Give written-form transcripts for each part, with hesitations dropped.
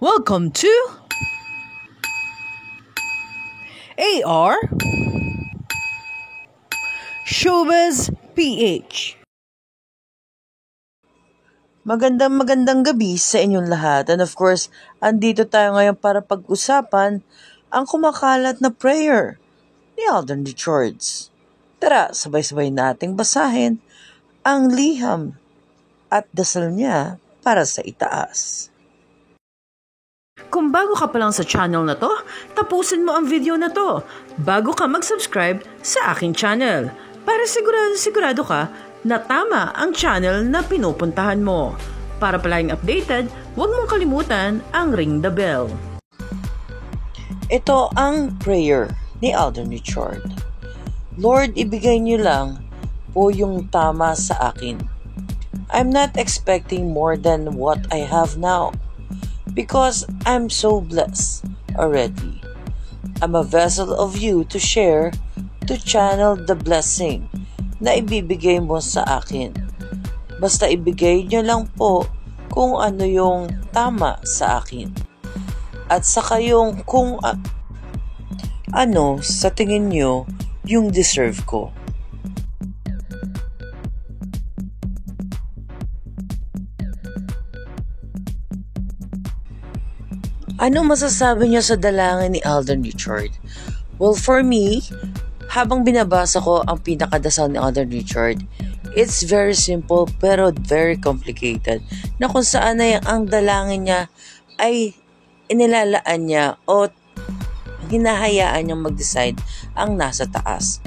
Welcome to AR Showbiz PH. Magandang gabi sa inyong lahat. And of course, andito tayo ngayon para pag-usapan ang kumakalat na prayer ni Alden Richards. Tara, sabay-sabay nating basahin ang liham at dasal niya para sa itaas. Kung bago ka pa lang sa channel na to, tapusin mo ang video na to bago ka mag-subscribe sa aking channel para sigurado ka na tama ang channel na pinupuntahan mo. Para palaging updated, huwag mong kalimutan ang ring the bell. Ito ang prayer ni Alden Richards. Lord, ibigay niyo lang po yung tama sa akin. I'm not expecting more than what I have now because I'm so blessed already. I'm a vessel of you to share, to channel the blessing na ibibigay mo sa akin. Basta ibigay niyo lang po kung ano yung tama sa akin. At saka yung kung ano sa tingin niyo yung deserve ko. Ano masasabi niyo sa dalangin ni Alden Richards? Well, for me, habang binabasa ko ang pinakadasal ni Alden Richards, it's very simple pero very complicated. Na kung saan na ang dalangin niya ay inilalaan niya o hinahayaan niyang mag-decide ang nasa taas.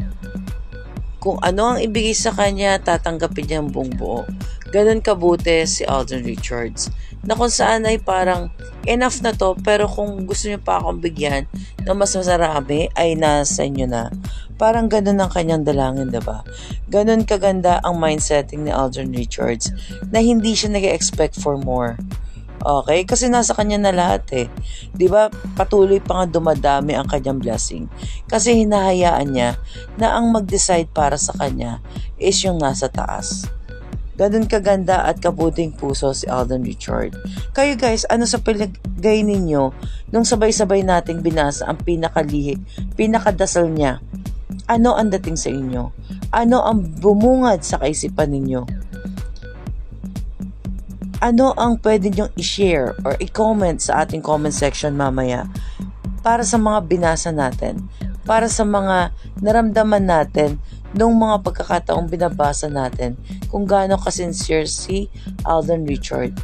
Kung ano ang ibigay sa kanya, tatanggapin niya ang buong buo. Ganon kabuti si Alden Richards. Na kung saan ay parang enough na to, pero kung gusto niyo pa akong bigyan na mas masarami ay nasa inyo na. Parang ganun ang kanyang dalangin, diba? Ganun kaganda ang mindsetting ni Alden Richards na hindi siya nag-expect for more. Okay? Kasi nasa kanya na lahat eh. Diba? Patuloy pa nga dumadami ang kanyang blessing. Kasi hinahayaan niya na ang mag-decide para sa kanya is yung nasa taas. Ganun kaganda at kabuting puso si Alden Richards. Kayo guys, ano sa palagay ninyo nung sabay-sabay nating binasa ang pinakadasal niya? Ano ang dating sa inyo? Ano ang bumungad sa kaisipan ninyo? Ano ang pwede nyong i-share or i-comment sa ating comment section mamaya para sa mga binasa natin, para sa mga naramdaman natin nung mga pagkakataong binabasa natin kung gaano ka-sincere si Alden Richards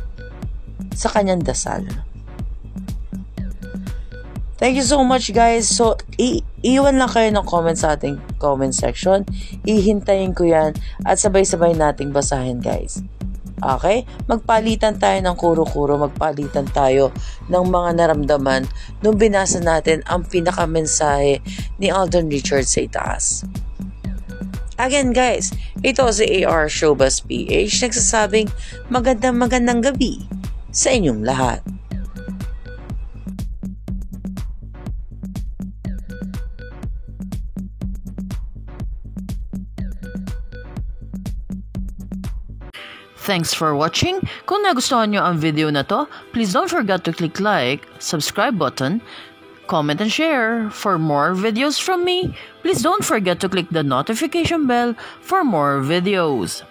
sa kanyang dasal. Thank you so much guys. So, iwan lang kayo ng comment sa ating comment section. Ihintayin ko yan at sabay-sabay nating basahin guys. Okay? Magpalitan tayo ng kuro-kuro, magpalitan tayo ng mga naramdaman nung binasa natin ang pinakamensahe ni Alden Richards sa itaas. Again guys, ito si AR Showbiz PH nagsasabing magandang gabi sa inyong lahat. Thanks for watching. Kung nagustuhan nyo ang video na to, please don't forget to click like, subscribe button, comment and share. For more videos from me, please don't forget to click the notification bell for more videos.